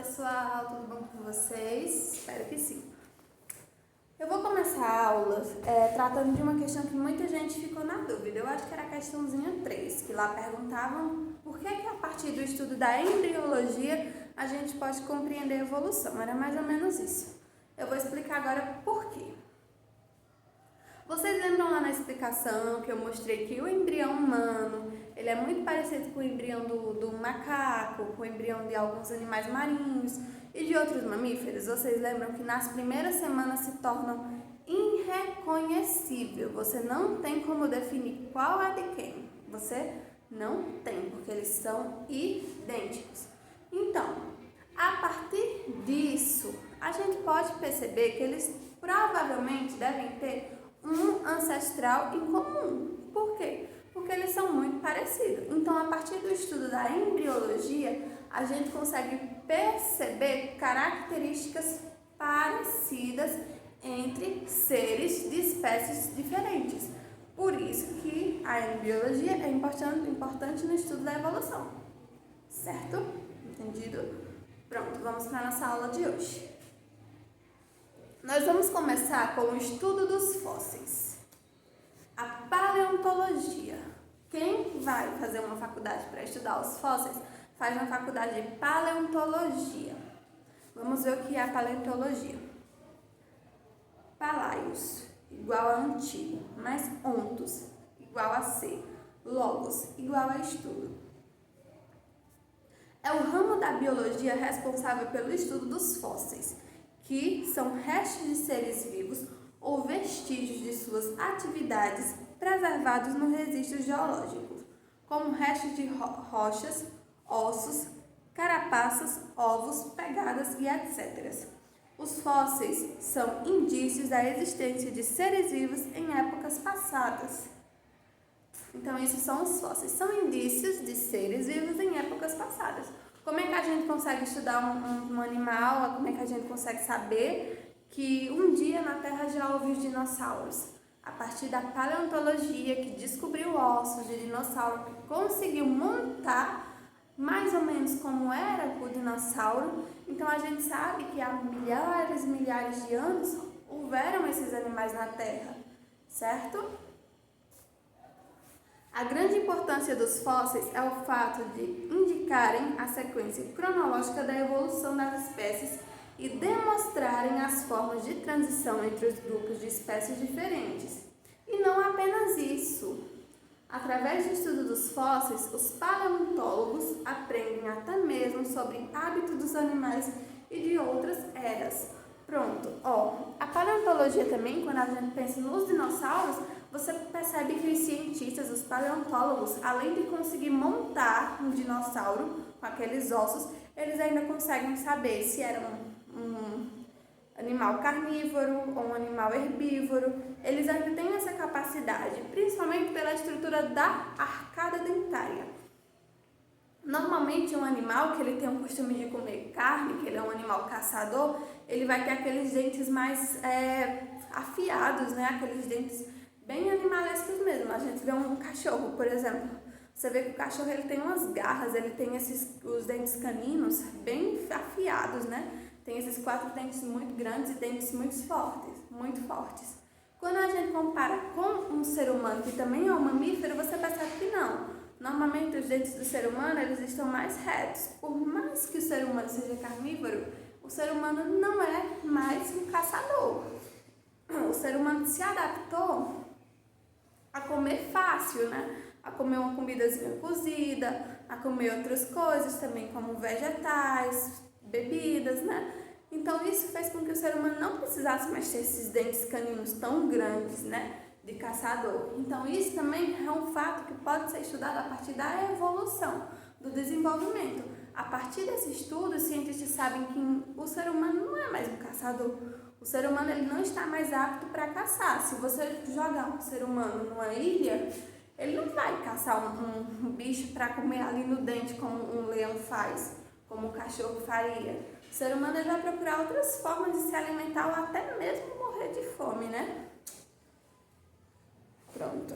pessoal, tudo bom com vocês? Espero que sim. Eu vou começar a aula tratando de uma questão que muita gente ficou na dúvida. Eu acho que era a questãozinha 3, que lá perguntavam por que a partir do estudo da embriologia a gente pode compreender a evolução. Era mais ou menos isso. Eu vou explicar agora por quê. Vocês lembram lá na explicação que eu mostrei que o embrião humano, ele é muito parecido com o embrião do macaco, com o embrião de alguns animais marinhos e de outros mamíferos? Vocês lembram que nas primeiras semanas se tornam irreconhecível. Você não tem como definir qual é de quem. Você não tem, porque eles são idênticos. Então, a partir disso, a gente pode perceber que eles provavelmente devem ter um ancestral em comum. Por quê? Porque eles são muito parecidos. Então, a partir do estudo da embriologia, a gente consegue perceber características parecidas entre seres de espécies diferentes. Por isso que a embriologia é importante no estudo da evolução. Certo? Entendido? Pronto, vamos para a nossa aula de hoje. Nós vamos começar com o estudo dos fósseis. A paleontologia. Quem vai fazer uma faculdade para estudar os fósseis, faz uma faculdade de paleontologia. Vamos ver o que é a paleontologia. Palaios, igual a antigo, mais ontos, igual a ser, logos, igual a estudo. É o ramo da biologia responsável pelo estudo dos fósseis, que são restos de seres vivos ou vestígios de suas atividades preservados no registro geológico, como restos de rochas, ossos, carapaças, ovos, pegadas e etc. Os fósseis são indícios da existência de seres vivos em épocas passadas. Então, isso são os fósseis, são indícios de seres vivos em épocas passadas. Como é que a gente consegue estudar um animal? Como é que a gente consegue saber que um dia na Terra já houve os dinossauros? A partir da paleontologia, que descobriu ossos de dinossauro, que conseguiu montar mais ou menos como era o dinossauro. Então, a gente sabe que há milhares e milhares de anos houveram esses animais na Terra, certo? A grande importância dos fósseis é o fato de indicarem a sequência cronológica da evolução das espécies e demonstrarem as formas de transição entre os grupos de espécies diferentes. E não apenas isso. Através do estudo dos fósseis, os paleontólogos aprendem até mesmo sobre hábitos dos animais e de outras eras. Pronto, a paleontologia também, quando a gente pensa nos dinossauros, você percebe que os cientistas, os paleontólogos, além de conseguir montar um dinossauro com aqueles ossos, eles ainda conseguem saber se era um animal carnívoro ou um animal herbívoro. Eles ainda têm essa capacidade, principalmente pela estrutura da arcada dentária. Normalmente um animal que ele tem o costume de comer carne, que ele é um animal caçador, ele vai ter aqueles dentes mais afiados, né? Aqueles dentes bem animalescos mesmo. A gente vê um cachorro, por exemplo. Você vê que o cachorro ele tem umas garras, ele tem os dentes caninos bem afiados, né? Tem esses 4 dentes muito grandes e dentes muito fortes. Quando a gente compara com um ser humano que também é um mamífero, você percebe que não. Normalmente os dentes do ser humano eles estão mais retos. Por mais que o ser humano seja carnívoro, o ser humano não é mais um caçador. O ser humano se adaptou a comer fácil, né? A comer uma comidazinha cozida, a comer outras coisas também, como vegetais, bebidas, né? Então isso fez com que o ser humano não precisasse mais ter esses dentes caninos tão grandes, né? De caçador. Então isso também é um fato que pode ser estudado a partir da evolução, do desenvolvimento. A partir desse estudo, os cientistas sabem que o ser humano não é mais um caçador. O ser humano ele não está mais apto para caçar. Se você jogar um ser humano numa ilha, ele não vai caçar um bicho para comer ali no dente como um leão faz, como um cachorro faria. O ser humano ele vai procurar outras formas de se alimentar ou até mesmo morrer de fome, né? Pronto.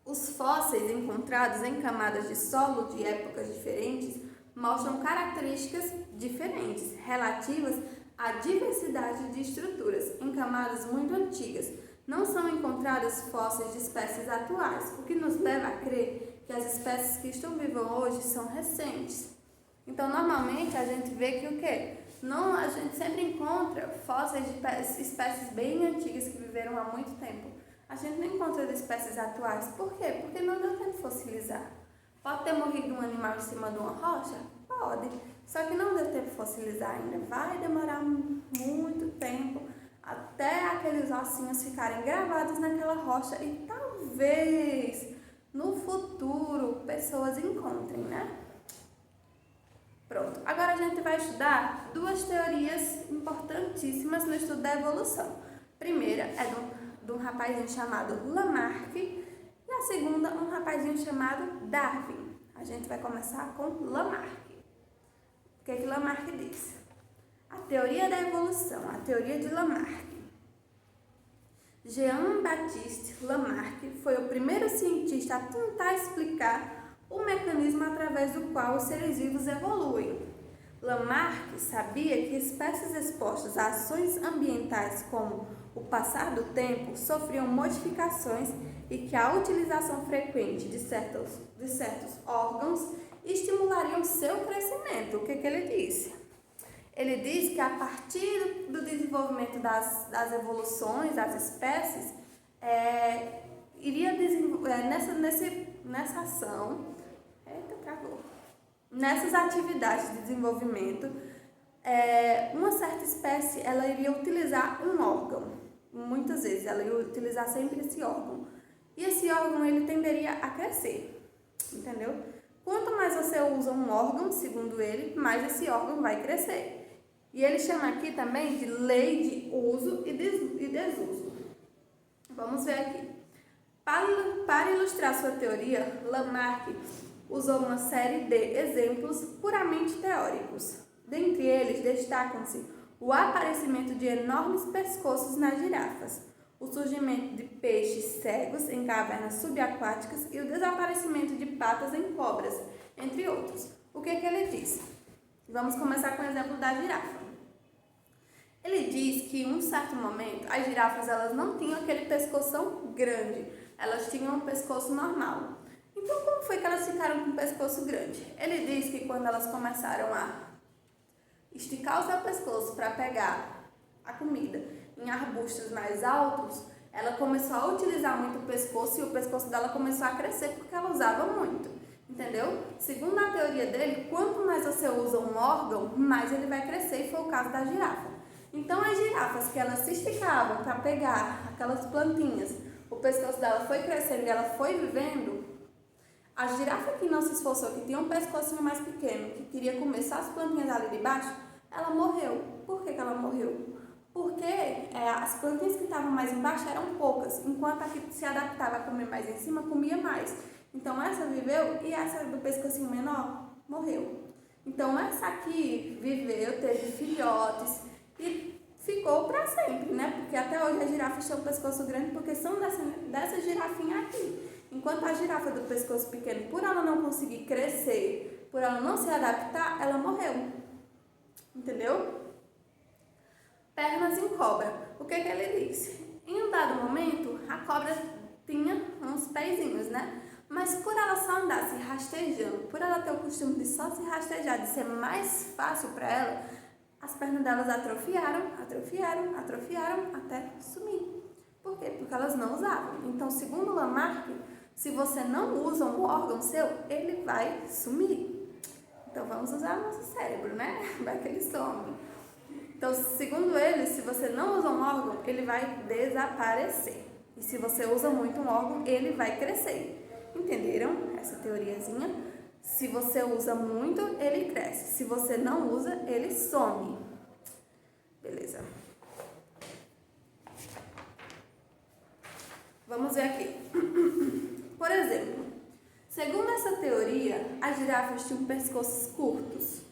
Os fósseis encontrados em camadas de solo de épocas diferentes mostram características diferentes relativas à diversidade de estruturas em camadas muito antigas. Não são encontradas fósseis de espécies atuais, o que nos leva a crer que as espécies que estão vivas hoje são recentes. Então, normalmente, a gente vê que o quê? Não, a gente sempre encontra fósseis de espécies bem antigas que viveram há muito tempo. A gente não encontra de espécies atuais. Por quê? Porque não deu tempo de fossilizar. Pode ter morrido um animal em cima de uma rocha? Pode. Só que não deu tempo de fossilizar ainda. Vai demorar muito tempo até aqueles ossinhos ficarem gravados naquela rocha e talvez no futuro pessoas encontrem, né? Pronto. Agora a gente vai estudar duas teorias importantíssimas no estudo da evolução. A primeira é de um rapazinho chamado Lamarck e a segunda um rapazinho chamado Darwin. A gente vai começar com Lamarck. O que Lamarck diz? A teoria da evolução, a teoria de Lamarck. Jean-Baptiste Lamarck foi o primeiro cientista a tentar explicar o mecanismo através do qual os seres vivos evoluem. Lamarck sabia que espécies expostas a ações ambientais como o passar do tempo sofriam modificações e que a utilização frequente de certos órgãos estimulariam seu crescimento. O que ele disse? Ele diz que a partir do desenvolvimento das evoluções das espécies, iria desenvolver nessa ação, nessas atividades de desenvolvimento, uma certa espécie ela iria utilizar um órgão. Muitas vezes ela ia utilizar sempre esse órgão. E esse órgão ele tenderia a crescer, entendeu? Quanto mais você usa um órgão, segundo ele, mais esse órgão vai crescer. E ele chama aqui também de lei de uso e desuso. Vamos ver aqui. Para ilustrar sua teoria, Lamarck usou uma série de exemplos puramente teóricos. Dentre eles, destacam-se o aparecimento de enormes pescoços nas girafas, o surgimento de peixes cegos em cavernas subaquáticas e o desaparecimento de patas em cobras, entre outros. O que ele diz? Vamos começar com o exemplo da girafa. Ele diz que em um certo momento as girafas elas não tinham aquele pescoção grande, elas tinham um pescoço normal. Então como foi que elas ficaram com um pescoço grande? Ele diz que quando elas começaram a esticar o seu pescoço para pegar a comida em arbustos mais altos, ela começou a utilizar muito o pescoço e o pescoço dela começou a crescer porque ela usava muito, entendeu? Segundo a teoria dele, quanto mais você usa um órgão, mais ele vai crescer, e foi o caso da girafa. Então as girafas que elas se esticavam para pegar aquelas plantinhas, o pescoço dela foi crescendo e ela foi vivendo. A girafa que não se esforçou, que tinha um pescocinho mais pequeno, que queria comer só as plantinhas ali de baixo, ela morreu. Por que ela morreu? Porque as plantinhas que estavam mais embaixo eram poucas, enquanto a que se adaptava a comer mais em cima, comia mais. Então essa viveu e essa do pescocinho menor morreu. Então essa aqui viveu, teve filhotes e ficou para sempre, né? Porque até hoje as girafas têm um pescoço grande porque são dessa girafinha aqui. Enquanto a girafa do pescoço pequeno, por ela não conseguir crescer, por ela não se adaptar, ela morreu. Entendeu? Pernas em cobra. O que ele disse? Em um dado momento, a cobra tinha uns pezinhos, né? Mas por ela só andar se rastejando, por ela ter o costume de só se rastejar, de ser mais fácil para ela, as pernas delas atrofiaram até sumir. Por quê? Porque elas não usavam. Então, segundo Lamarck, se você não usa um órgão seu, ele vai sumir. Então, vamos usar o nosso cérebro, né? Vai que ele some. Então, segundo ele, se você não usa um órgão, ele vai desaparecer. E se você usa muito um órgão, ele vai crescer. Entenderam essa teoriazinha? Se você usa muito, ele cresce. Se você não usa, ele some. Beleza. Vamos ver aqui. Por exemplo, segundo essa teoria, as girafas tinham pescoços curtos.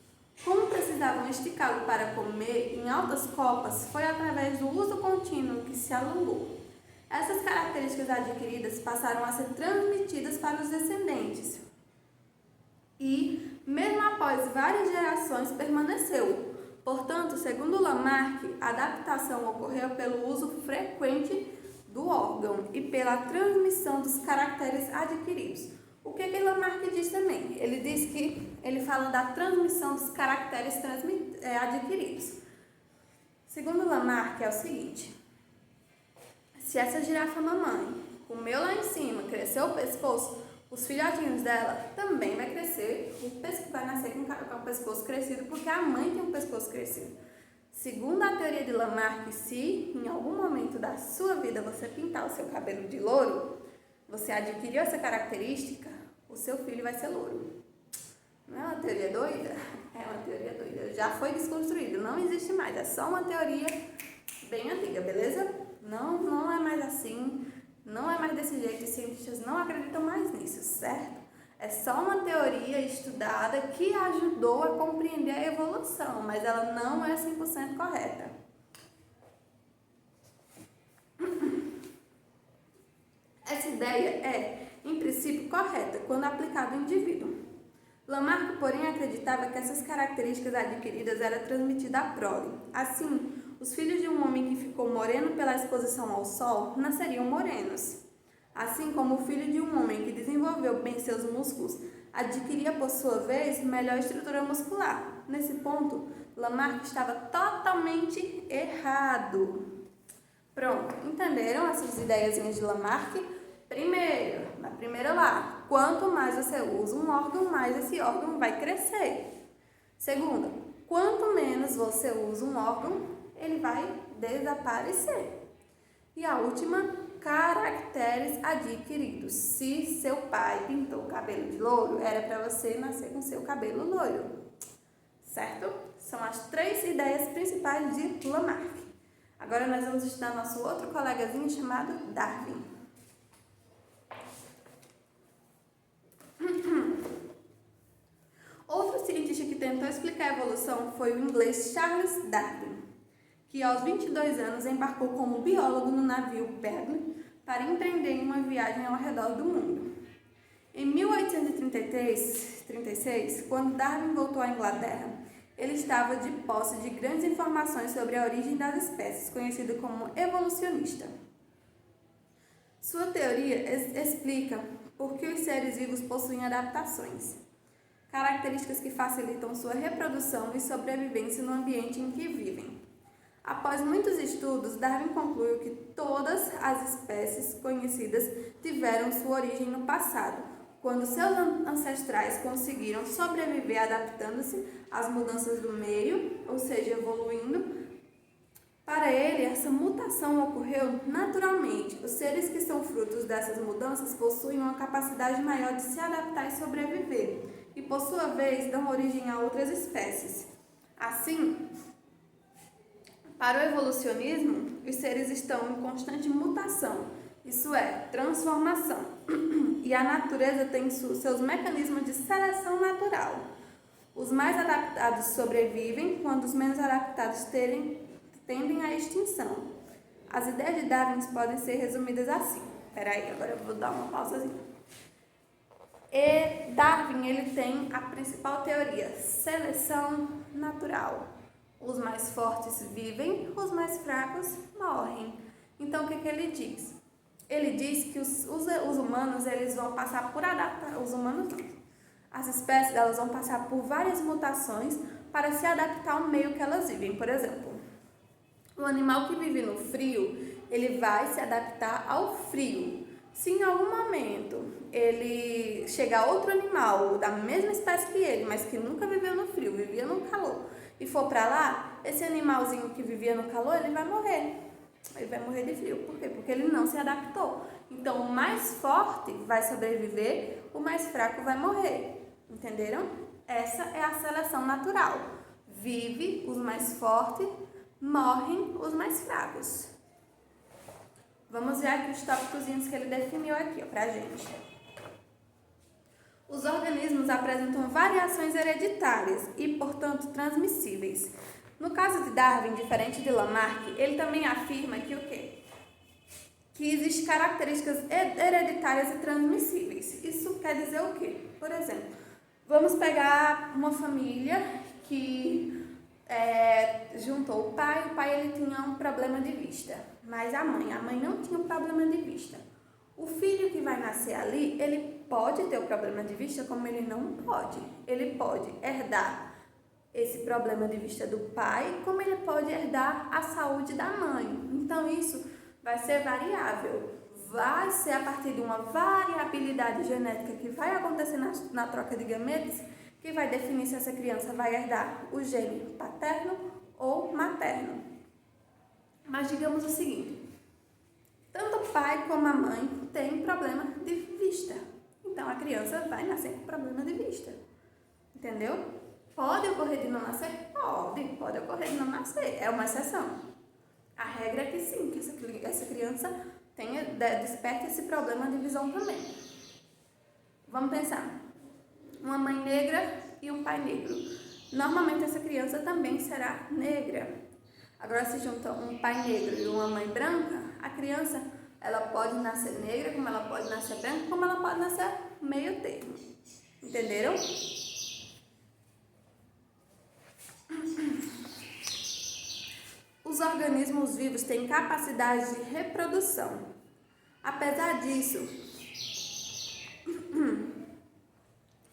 Como precisavam esticá-lo para comer em altas copas, foi através do uso contínuo que se alongou. Essas características adquiridas passaram a ser transmitidas para os descendentes. e, mesmo após várias gerações, permaneceu. Portanto, segundo Lamarck, a adaptação ocorreu pelo uso frequente do órgão e pela transmissão dos caracteres adquiridos. O que Lamarck diz também? Ele diz que ele fala da transmissão dos caracteres adquiridos. Segundo Lamarck, é o seguinte: se essa girafa mamãe comeu lá em cima, cresceu o pescoço, os filhotinhos dela também vai crescer, vai nascer com o pescoço crescido, porque a mãe tem um pescoço crescido. Segundo a teoria de Lamarck, se em algum momento da sua vida você pintar o seu cabelo de louro, você adquiriu essa característica, o seu filho vai ser louro. Não é uma teoria doida? É uma teoria doida. Já foi desconstruído, não existe mais. É só uma teoria bem antiga, beleza? Não é mais assim. Não é mais desse jeito, os cientistas não acreditam mais nisso, certo? É só uma teoria estudada que ajudou a compreender a evolução, mas ela não é 100% correta. Essa ideia é, em princípio, correta quando aplicada ao indivíduo. Lamarck, porém, acreditava que essas características adquiridas eram transmitidas à prole. Assim, os filhos de um homem que ficou moreno pela exposição ao sol nasceriam morenos. Assim como o filho de um homem que desenvolveu bem seus músculos adquiria, por sua vez, melhor estrutura muscular. Nesse ponto, Lamarck estava totalmente errado. Pronto, entenderam essas ideiazinhas de Lamarck? Na primeira lá, quanto mais você usa um órgão, mais esse órgão vai crescer. Segunda, quanto menos você usa um órgão, ele vai desaparecer. E a última, caracteres adquiridos. Se seu pai pintou o cabelo de louro, era para você nascer com seu cabelo loiro. Certo? São as 3 ideias principais de Lamarck. Agora nós vamos estudar nosso outro colegazinho chamado Darwin. Outro cientista que tentou explicar a evolução foi o inglês Charles Darwin, que aos 22 anos embarcou como biólogo no navio Peregrine para empreender uma viagem ao redor do mundo. Em 1836, quando Darwin voltou à Inglaterra, ele estava de posse de grandes informações sobre a origem das espécies, conhecido como evolucionista. Sua teoria explica por que os seres vivos possuem adaptações, características que facilitam sua reprodução e sobrevivência no ambiente em que vivem. Após muitos estudos, Darwin concluiu que todas as espécies conhecidas tiveram sua origem no passado, quando seus ancestrais conseguiram sobreviver adaptando-se às mudanças do meio, ou seja, evoluindo. Para ele, essa mutação ocorreu naturalmente. Os seres que são frutos dessas mudanças possuem uma capacidade maior de se adaptar e sobreviver, e por sua vez dão origem a outras espécies. Assim, para o evolucionismo, os seres estão em constante mutação, isso é, transformação, e a natureza tem seus mecanismos de seleção natural. Os mais adaptados sobrevivem, quando os menos adaptados tendem à extinção. As ideias de Darwin podem ser resumidas assim. Agora eu vou dar uma pausazinha. Darwin ele tem a principal teoria, seleção natural. Os mais fortes vivem, os mais fracos morrem. Então, o que ele diz? Ele diz que os humanos eles vão passar por adaptação. Os humanos não. As espécies elas vão passar por várias mutações para se adaptar ao meio que elas vivem. Por exemplo, o animal que vive no frio, ele vai se adaptar ao frio. Se em algum momento ele chegar outro animal da mesma espécie que ele, mas que nunca viveu no frio, vivia no calor, e for para lá, esse animalzinho que vivia no calor, ele vai morrer. Ele vai morrer de frio. Por quê? Porque ele não se adaptou. Então, o mais forte vai sobreviver, o mais fraco vai morrer. Entenderam? Essa é a seleção natural. Vive os mais fortes, morrem os mais fracos. Vamos ver aqui os tópicos que ele definiu aqui, pra gente. Os organismos apresentam variações hereditárias e, portanto, transmissíveis. No caso de Darwin, diferente de Lamarck, ele também afirma que o quê? Que existem características hereditárias e transmissíveis. Isso quer dizer o quê? Por exemplo, Vamos pegar uma família que juntou o pai ele tinha um problema de vista, mas a mãe não tinha um problema de vista. O filho que vai nascer ali, ele pode ter o problema de vista, como ele não pode. Ele pode herdar esse problema de vista do pai, como ele pode herdar a saúde da mãe. Então isso vai ser variável. Vai ser a partir de uma variabilidade genética que vai acontecer na troca de gametas que vai definir se essa criança vai herdar o gene paterno ou materno. Mas digamos o seguinte, tanto o pai como a mãe têm problema de vista. Então a criança vai nascer com problema de vista. Entendeu? Pode ocorrer de não nascer? Pode ocorrer de não nascer. É uma exceção. A regra é que sim, que essa criança desperte esse problema de visão também. Vamos pensar. Uma mãe negra e um pai negro. Normalmente essa criança também será negra. Agora, se juntam um pai negro e uma mãe branca, a criança ela pode nascer negra, como ela pode nascer branca, como ela pode nascer meio termo. Entenderam? Os organismos vivos têm capacidade de reprodução. Apesar disso,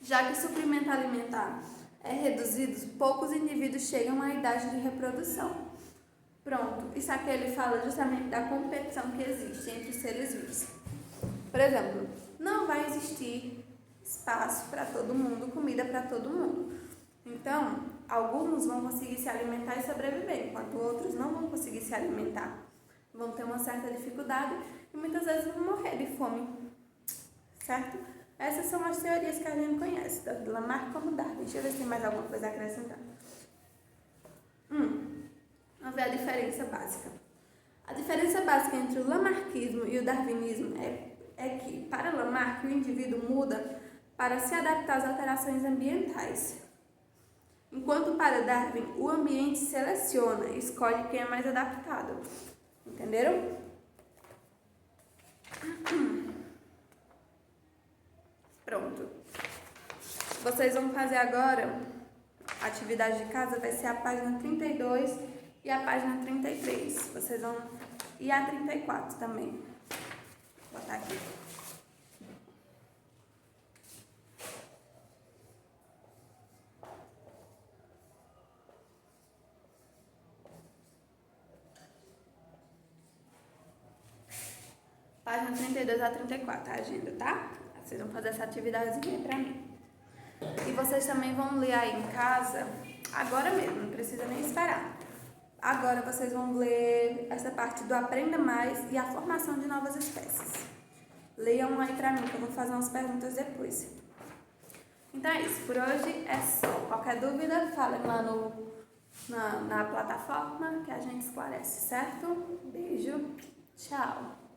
já que o suprimento alimentar é reduzido, poucos indivíduos chegam à idade de reprodução. Pronto, isso aqui ele fala justamente da competição que existe entre os seres vivos. Por exemplo, não vai existir espaço para todo mundo, comida para todo mundo. Então, alguns vão conseguir se alimentar e sobreviver, enquanto outros não vão conseguir se alimentar. Vão ter uma certa dificuldade e muitas vezes vão morrer de fome. Certo? Essas são as teorias que a gente conhece, tanto de Lamarck como Darwin. Deixa eu ver se tem mais alguma coisa a acrescentar. Vamos ver a diferença básica. A diferença básica entre o lamarckismo e o darwinismo é que, para Lamarck, o indivíduo muda para se adaptar às alterações ambientais. Enquanto para Darwin, o ambiente seleciona e escolhe quem é mais adaptado. Entenderam? Pronto. Vocês vão fazer agora, a atividade de casa vai ser a página 32 e a página 33. Vocês vão... E a 34 também. Vou botar aqui. Página 32 a 34, a agenda, tá? Vocês vão fazer essa atividadezinha pra mim. E vocês também vão ler aí em casa, agora mesmo, não precisa nem esperar. Agora vocês vão ler essa parte do Aprenda Mais e a formação de novas espécies. Leiam aí pra mim, que eu vou fazer umas perguntas depois. Então é isso, por hoje é só. Qualquer dúvida, falem lá na plataforma que a gente esclarece, certo? Beijo, tchau!